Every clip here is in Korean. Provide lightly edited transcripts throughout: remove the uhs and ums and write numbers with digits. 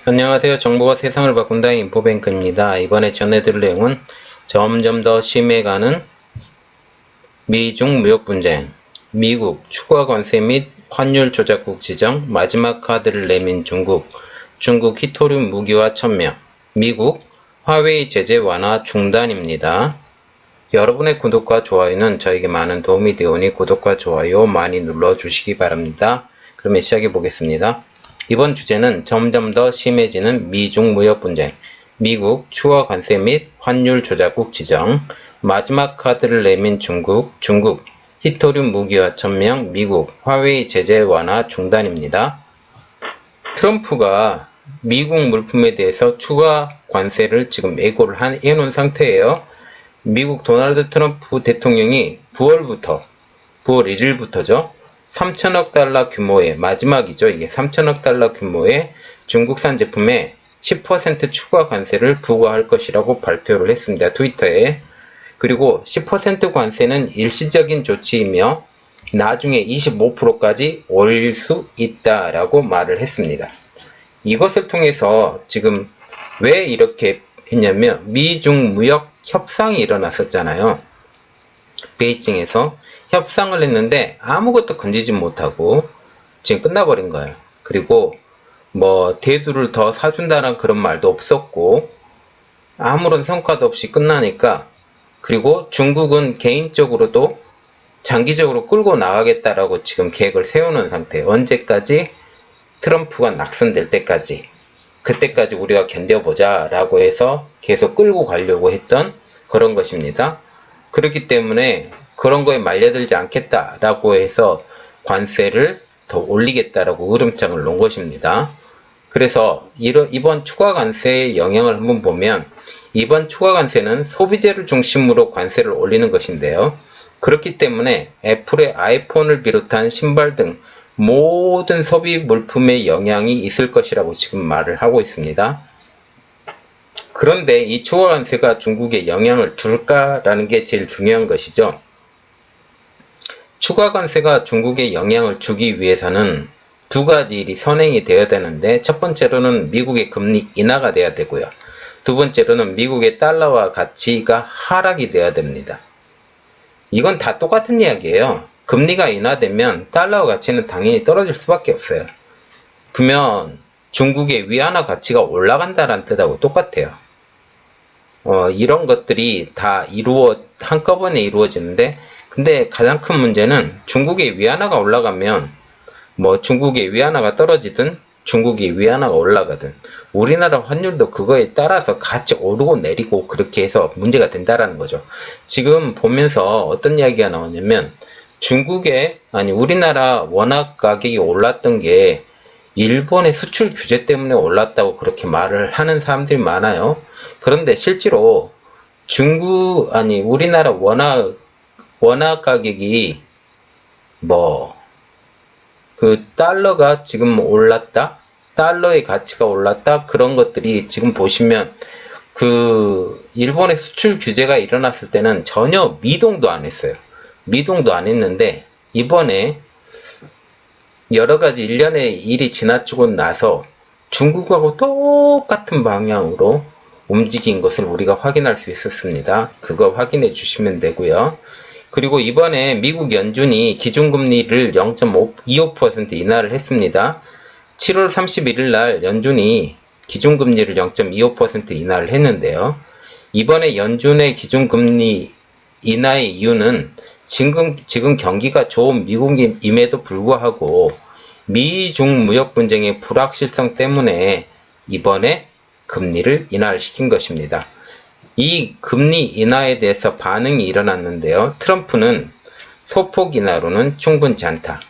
안녕하세요. 정보가 세상을 바꾼다 인포뱅크입니다. 이번에 전해드릴 내용은 점점 더 심해가는 미중 무역 분쟁, 미국 추가 관세 및 환율 조작국 지정, 마지막 카드를 내민 중국, 중국 히토륨 무기화 천명, 미국 화웨이 제재 완화 중단입니다. 여러분의 구독과 좋아요는 저에게 많은 도움이 되오니 구독과 좋아요 많이 눌러주시기 바랍니다. 그러면 시작해 보겠습니다. 이번 주제는 점점 더 심해지는 미중 무역 분쟁, 미국 추가 관세 및 환율 조작국 지정, 마지막 카드를 내민 중국 히토륨 무기화 천명, 미국 화웨이 제재 완화 중단입니다. 트럼프가 미국 물품에 대해서 추가 관세를 지금 예고를 해놓은 상태예요. 미국 도널드 트럼프 대통령이 9월 1일부터죠. 3천억 달러 규모의 마지막이죠. 이게 3천억 달러 규모의 중국산 제품에 10% 추가 관세를 부과할 것이라고 발표를 했습니다. 트위터에. 그리고 10% 관세는 일시적인 조치이며 나중에 25%까지 올릴 수 있다라고 말을 했습니다. 이것을 통해서 지금 왜 이렇게 했냐면 미중 무역 협상이 일어났었잖아요. 베이징에서 협상을 했는데 아무것도 건지지 못하고 지금 끝나버린 거예요. 그리고 뭐 대두를 더 사준다는 그런 말도 없었고 아무런 성과도 없이 끝나니까, 그리고 중국은 개인적으로도 장기적으로 끌고 나가겠다라고 지금 계획을 세우는 상태예요. 언제까지? 트럼프가 낙선될 때까지, 그때까지 우리가 견뎌보자 라고 해서 계속 끌고 가려고 했던 그런 것입니다. 그렇기 때문에 그런 거에 말려들지 않겠다라고 해서 관세를 더 올리겠다라고 으름장을 놓은 것입니다. 그래서 이번 추가 관세의 영향을 한번 보면, 이번 추가 관세는 소비재를 중심으로 관세를 올리는 것인데요. 그렇기 때문에 애플의 아이폰을 비롯한 신발 등 모든 소비 물품에 영향이 있을 것이라고 지금 말을 하고 있습니다. 그런데 이 추가 관세가 중국에 영향을 줄까라는 게 제일 중요한 것이죠. 추가 관세가 중국에 영향을 주기 위해서는 두 가지 일이 선행이 되어야 되는데, 첫 번째로는 미국의 금리 인하가 돼야 되고요. 두 번째로는 미국의 달러화 가치가 하락이 돼야 됩니다. 이건 다 똑같은 이야기예요. 금리가 인하되면 달러 가치는 당연히 떨어질 수밖에 없어요. 그러면 중국의 위안화 가치가 올라간다는 뜻하고 똑같아요. 이런 것들이 다 한꺼번에 이루어지는데, 근데 가장 큰 문제는 중국의 위안화가 올라가면 뭐 중국의 위안화가 떨어지든 중국의 위안화가 올라가든 우리나라 환율도 그거에 따라서 같이 오르고 내리고 그렇게 해서 문제가 된다라는 거죠. 지금 보면서 어떤 이야기가 나오냐면, 우리나라 원화 가격이 올랐던 게 일본의 수출 규제 때문에 올랐다고 그렇게 말을 하는 사람들이 많아요. 그런데 실제로 우리나라 원화 가격이 달러가 지금 올랐다? 달러의 가치가 올랐다? 그런 것들이 지금 보시면 일본의 수출 규제가 일어났을 때는 전혀 미동도 안 했어요. 미동도 안 했는데, 이번에 여러가지 일련의 일이 지나치고 나서 중국하고 똑같은 방향으로 움직인 것을 우리가 확인할 수 있었습니다. 그거 확인해 주시면 되고요. 그리고 이번에 미국 연준이 기준금리를 0.25% 인하를 했습니다. 7월 31일 날 연준이 기준금리를 0.25% 인하를 했는데요. 이번에 연준의 기준금리 인하의 이유는 지금 경기가 좋은 미국임에도 불구하고 미중 무역 분쟁의 불확실성 때문에 이번에 금리를 인하를 시킨 것입니다. 이 금리 인하에 대해서 반응이 일어났는데요. 트럼프는 소폭 인하로는 충분치 않다.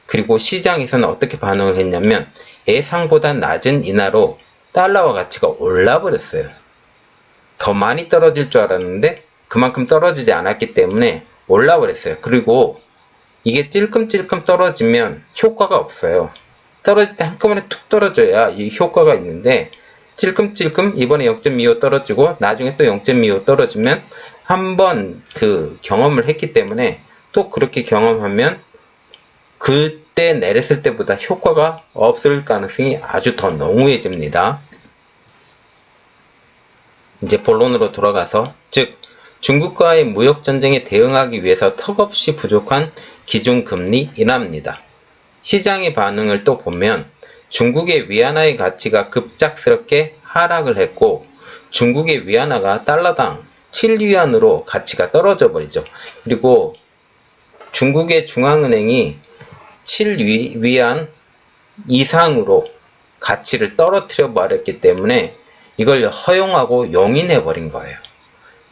그리고 시장에서는 어떻게 반응을 했냐면, 예상보다 낮은 인하로 달러화 가치가 올라버렸어요. 더 많이 떨어질 줄 알았는데 그만큼 떨어지지 않았기 때문에 올라버렸어요. 그리고 이게 찔끔찔끔 떨어지면 효과가 없어요. 떨어질 때 한꺼번에 툭 떨어져야 이 효과가 있는데, 찔끔찔끔 이번에 0.25 떨어지고 나중에 또 0.25 떨어지면 한번 경험을 했기 때문에 또 그렇게 경험하면 그 그때 내렸을 때보다 효과가 없을 가능성이 아주 더 농후해집니다. 이제 본론으로 돌아가서, 즉 중국과의 무역전쟁에 대응하기 위해서 턱없이 부족한 기준금리 인하입니다. 시장의 반응을 또 보면 중국의 위안화의 가치가 급작스럽게 하락을 했고, 중국의 위안화가 달러당 7위안으로 가치가 떨어져 버리죠. 그리고 중국의 중앙은행이 7위안 이상으로 가치를 떨어뜨려 버렸기 때문에 이걸 허용하고 용인해 버린 거예요.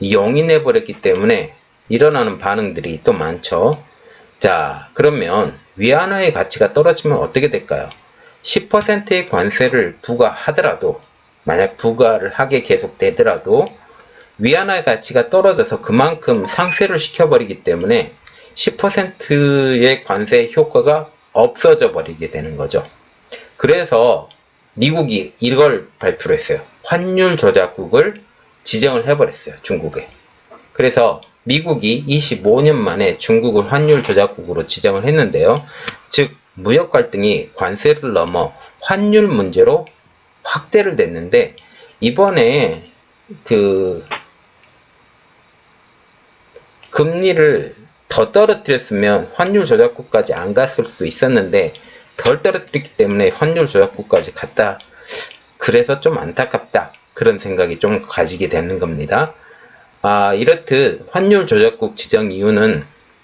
용인해 버렸기 때문에 일어나는 반응들이 또 많죠. 자, 그러면 위안화의 가치가 떨어지면 어떻게 될까요? 10%의 관세를 부과하더라도, 만약 부과를 하게 계속 되더라도 위안화의 가치가 떨어져서 그만큼 상쇄를 시켜버리기 때문에 10%의 관세 효과가 없어져 버리게 되는 거죠. 그래서 미국이 이걸 발표를 했어요. 환율 조작국을 지정을 해버렸어요. 중국에. 그래서 미국이 25년 만에 중국을 환율 조작국으로 지정을 했는데요. 즉 무역 갈등이 관세를 넘어 환율 문제로 확대를 됐는데, 이번에 그 금리를 더 떨어뜨렸으면 환율 조작국까지 안 갔을 수 있었는데 덜 떨어뜨렸기 때문에 환율 조작국까지 갔다. 그래서 좀 안타깝다. 그런 생각이 좀 가지게 되는 겁니다. 이렇듯 환율 조작국 지정 이유는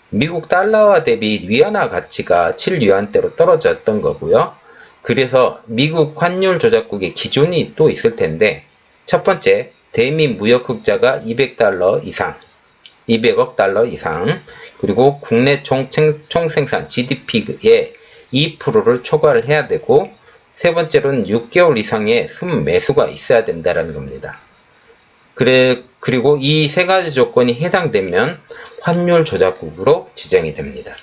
미국 달러화 대비 위안화 가치가 7위안대로 떨어졌던 거고요. 그래서 미국 환율 조작국의 기준이 또 있을 텐데, 첫 번째, 대미 무역 흑자가 200달러 이상, 200억 달러 이상, 그리고 국내 총생산 GDP의 2%를 초과를 해야 되고, 세 번째로는 6개월 이상의 순매수가 있어야 된다는 겁니다. 그리고 이 세 가지 조건이 해당되면 환율 조작국으로 지정이 됩니다.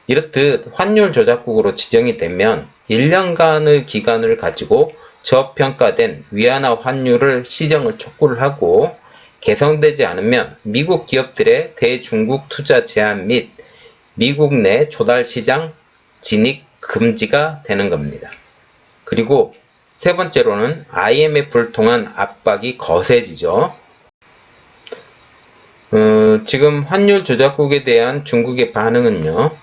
이렇듯 환율 조작국으로 지정이 되면 1년간의 기간을 가지고 저평가된 위안화 환율을 시정을 촉구를 하고, 개선되지 않으면 미국 기업들의 대중국 투자 제한 및 미국 내 조달 시장 진입 금지가 되는 겁니다. 그리고 세 번째로는 IMF를 통한 압박이 거세지죠. 지금 환율 조작국에 대한 중국의 반응은요,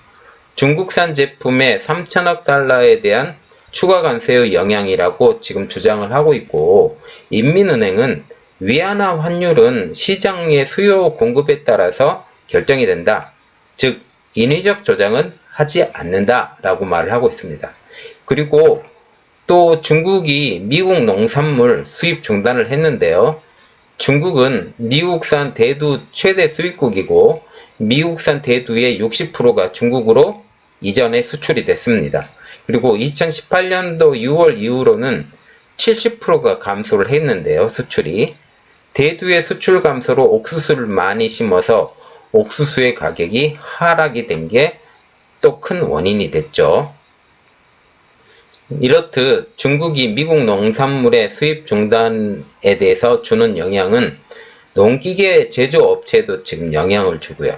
중국산 제품의 3천억 달러에 대한 추가 관세의 영향이라고 지금 주장을 하고 있고, 인민은행은 위안화 환율은 시장의 수요 공급에 따라서 결정이 된다. 즉 인위적 조정은 하지 않는다 라고 말을 하고 있습니다. 그리고 또 중국이 미국 농산물 수입 중단을 했는데요. 중국은 미국산 대두 최대 수입국이고, 미국산 대두의 60%가 중국으로 이전에 수출이 됐습니다. 그리고 2018년도 6월 이후로는 70%가 감소를 했는데요. 수출이. 대두의 수출 감소로 옥수수를 많이 심어서 옥수수의 가격이 하락이 된 게 또 큰 원인이 됐죠. 이렇듯 중국이 미국 농산물의 수입 중단에 대해서 주는 영향은 농기계 제조업체에도 지금 영향을 주고요.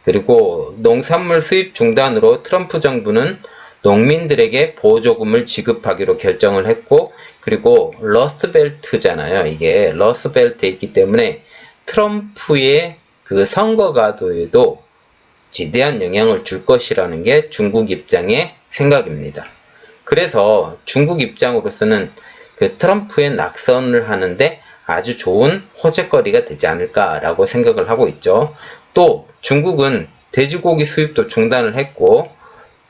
그리고 농산물 수입 중단으로 트럼프 정부는 농민들에게 보조금을 지급하기로 결정을 했고, 그리고 러스트벨트잖아요. 이게 러스트벨트에 있기 때문에 트럼프의 그 선거 가도에도 지대한 영향을 줄 것이라는 게 중국 입장의 생각입니다. 그래서 중국 입장으로서는 그 트럼프의 낙선을 하는데 아주 좋은 호재거리가 되지 않을까라고 생각을 하고 있죠. 또 중국은 돼지고기 수입도 중단을 했고,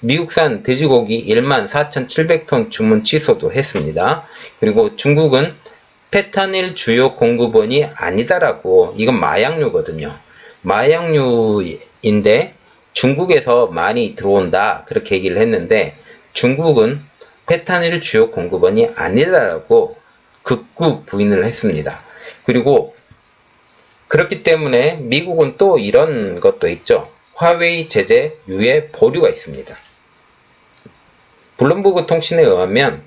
미국산 돼지고기 14,700톤 주문 취소도 했습니다. 그리고 중국은 페타닐 주요 공급원이 아니다라고, 이건 마약류거든요. 마약류인데 중국에서 많이 들어온다 그렇게 얘기를 했는데, 중국은 페타닐 주요 공급원이 아니다라고 극구 부인을 했습니다. 그리고 그렇기 때문에 미국은 또 이런 것도 있죠. 화웨이 제재 유예 보류가 있습니다. 블룸버그 통신에 의하면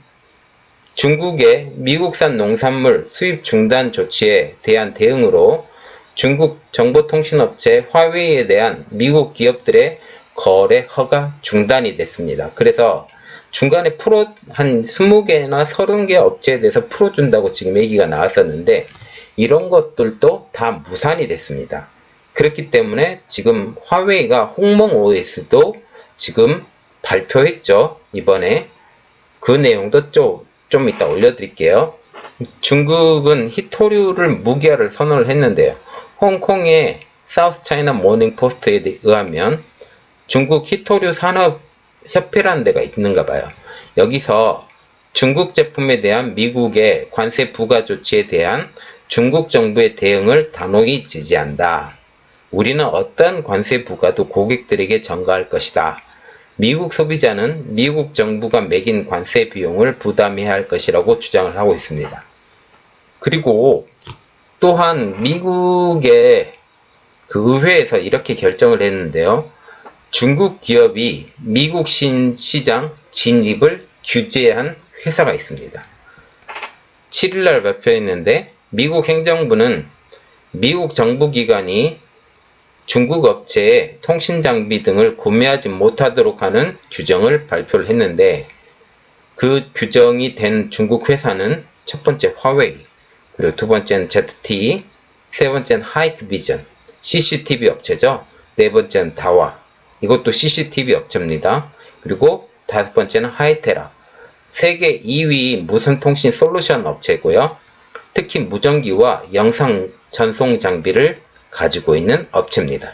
중국의 미국산 농산물 수입 중단 조치에 대한 대응으로 중국 정보통신업체 화웨이에 대한 미국 기업들의 거래 허가 중단이 됐습니다. 그래서 중간에 한 20개나 30개 업체에 대해서 풀어준다고 지금 얘기가 나왔었는데 이런 것들도 다 무산이 됐습니다. 그렇기 때문에 지금 화웨이가 홍몽 OS도 지금 발표했죠. 이번에 그 내용도 좀 이따 올려드릴게요. 중국은 히토류를 무기화를 선언을 했는데요. 홍콩의 사우스 차이나 모닝 포스트에 의하면 중국 히토류 산업 협회라는 데가 있는가 봐요. 여기서 중국 제품에 대한 미국의 관세 부과 조치에 대한 중국 정부의 대응을 단호히 지지한다. 우리는 어떤 관세 부과도 고객들에게 전가할 것이다. 미국 소비자는 미국 정부가 매긴 관세 비용을 부담해야 할 것이라고 주장을 하고 있습니다. 그리고 또한 미국의 그 의회에서 이렇게 결정을 했는데요. 중국 기업이 미국 시장 진입을 규제한 회사가 있습니다. 7일날 발표했는데 미국 행정부는 미국 정부기관이 중국 업체의 통신장비 등을 구매하지 못하도록 하는 규정을 발표를 했는데 그 규정이 된 중국 회사는 첫 번째 화웨이, 그리고 두 번째는 ZTE, 세 번째는 하이크비전, CCTV 업체죠. 네 번째는 다와, 이것도 CCTV 업체입니다. 그리고 다섯 번째는 하이테라, 세계 2위 무선통신 솔루션 업체고요. 특히 무전기와 영상 전송 장비를 가지고 있는 업체입니다.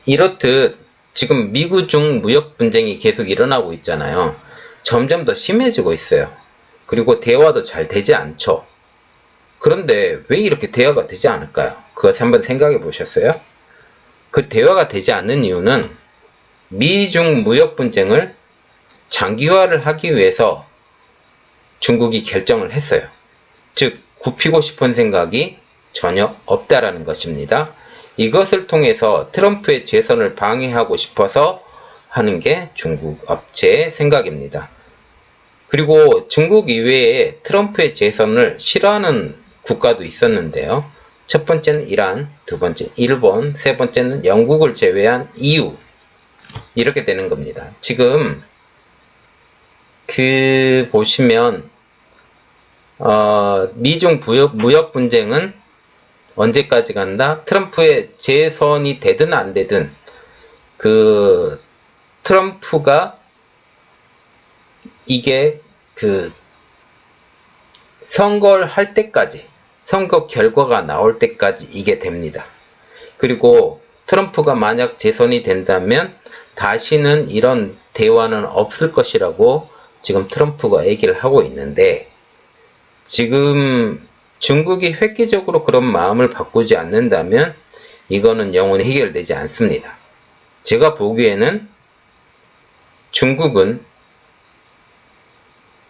이렇듯 지금 미국 중 무역 분쟁이 계속 일어나고 있잖아요. 점점 더 심해지고 있어요. 그리고 대화도 잘 되지 않죠. 그런데 왜 이렇게 대화가 되지 않을까요? 그것 한번 생각해 보셨어요? 그 대화가 되지 않는 이유는 미중 무역 분쟁을 장기화를 하기 위해서 중국이 결정을 했어요. 즉, 굽히고 싶은 생각이 전혀 없다라는 것입니다. 이것을 통해서 트럼프의 재선을 방해하고 싶어서 하는 게 중국 업체의 생각입니다. 그리고 중국 이외에 트럼프의 재선을 싫어하는 국가도 있었는데요. 첫 번째는 이란, 두 번째 일본, 세 번째는 영국을 제외한 EU. 이렇게 되는 겁니다. 지금 보시면 미중 무역 분쟁은 언제까지 간다? 트럼프의 재선이 되든 안 되든 트럼프가 이게 선거를 할 때까지, 선거 결과가 나올 때까지 이게 됩니다. 그리고 트럼프가 만약 재선이 된다면 다시는 이런 대화는 없을 것이라고 지금 트럼프가 얘기를 하고 있는데, 지금 중국이 획기적으로 그런 마음을 바꾸지 않는다면 이거는 영원히 해결되지 않습니다. 제가 보기에는 중국은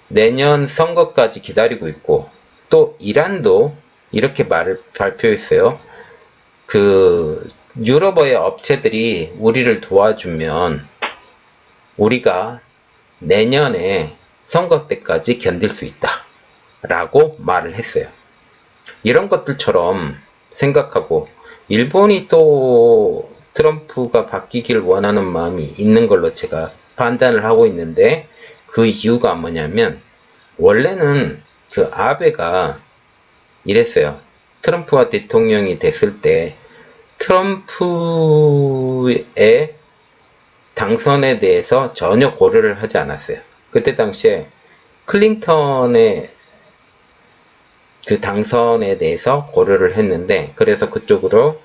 내년 선거까지 기다리고 있고, 또 이란도 이렇게 발표했어요. 유럽의 업체들이 우리를 도와주면 우리가 내년에 선거 때까지 견딜 수 있다 라고 말을 했어요. 이런 것들처럼 생각하고, 일본이 또 트럼프가 바뀌기를 원하는 마음이 있는 걸로 제가 판단을 하고 있는데, 그 이유가 뭐냐면 원래는 아베가 이랬어요. 트럼프가 대통령이 됐을 때 트럼프의 당선에 대해서 전혀 고려를 하지 않았어요. 그때 당시에 클린턴의 당선에 대해서 고려를 했는데, 그래서 그쪽으로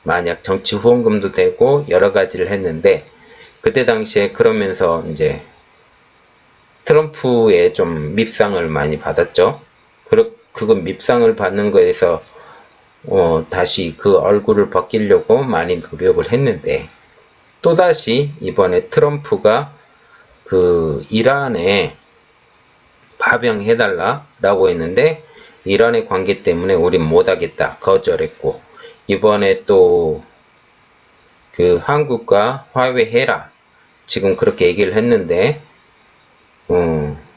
만약 정치 후원금도 되고 여러 가지를 했는데, 그때 당시에 그러면서 이제 트럼프의 좀 밉상을 많이 받았죠. 그거 밉상을 받는 거에서 다시 그 얼굴을 벗기려고 많이 노력을 했는데, 또다시 이번에 트럼프가 이란에 파병해달라 라고 했는데, 이란의 관계 때문에 우린 못하겠다 거절했고, 이번에 또 한국과 화해해라 지금 그렇게 얘기를 했는데,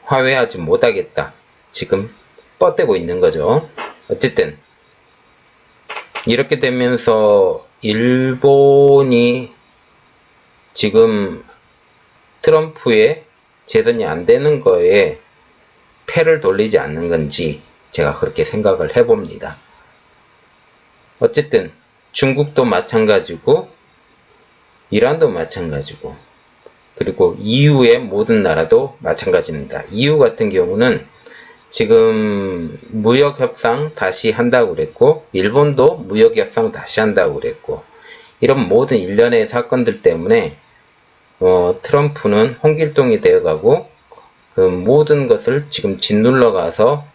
화해하지 못하겠다 지금 뻗대고 있는 거죠. 어쨌든 이렇게 되면서 일본이 지금 트럼프의 재선이 안 되는 거에 패를 돌리지 않는 건지 제가 그렇게 생각을 해봅니다. 어쨌든 중국도 마찬가지고 이란도 마찬가지고 그리고 EU의 모든 나라도 마찬가지입니다. EU 같은 경우는 지금 무역협상 다시 한다고 그랬고 일본도 무역협상 다시 한다고 그랬고 이런 모든 일련의 사건들 때문에 트럼프는 홍길동이 되어가고 그 모든 것을 지금 짓눌러 가서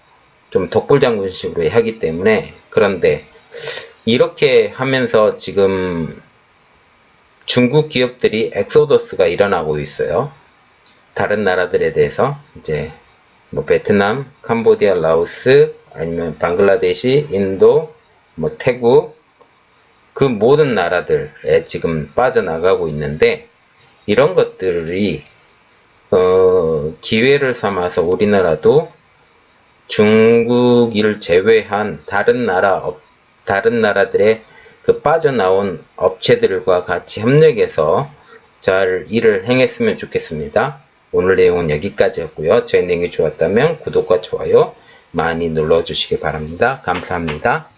좀 독불장군식으로 하기 때문에 그런데 이렇게 하면서 지금 중국 기업들이 엑소더스가 일어나고 있어요. 다른 나라들에 대해서 이제 뭐 베트남, 캄보디아, 라오스 아니면 방글라데시, 인도, 뭐 태국 그 모든 나라들에 지금 빠져나가고 있는데 이런 것들이 기회를 삼아서 우리나라도 중국을 제외한 다른 나라들의 그 빠져나온 업체들과 같이 협력해서 잘 일을 행했으면 좋겠습니다. 오늘 내용은 여기까지였고요. 제 내용이 좋았다면 구독과 좋아요 많이 눌러주시기 바랍니다. 감사합니다.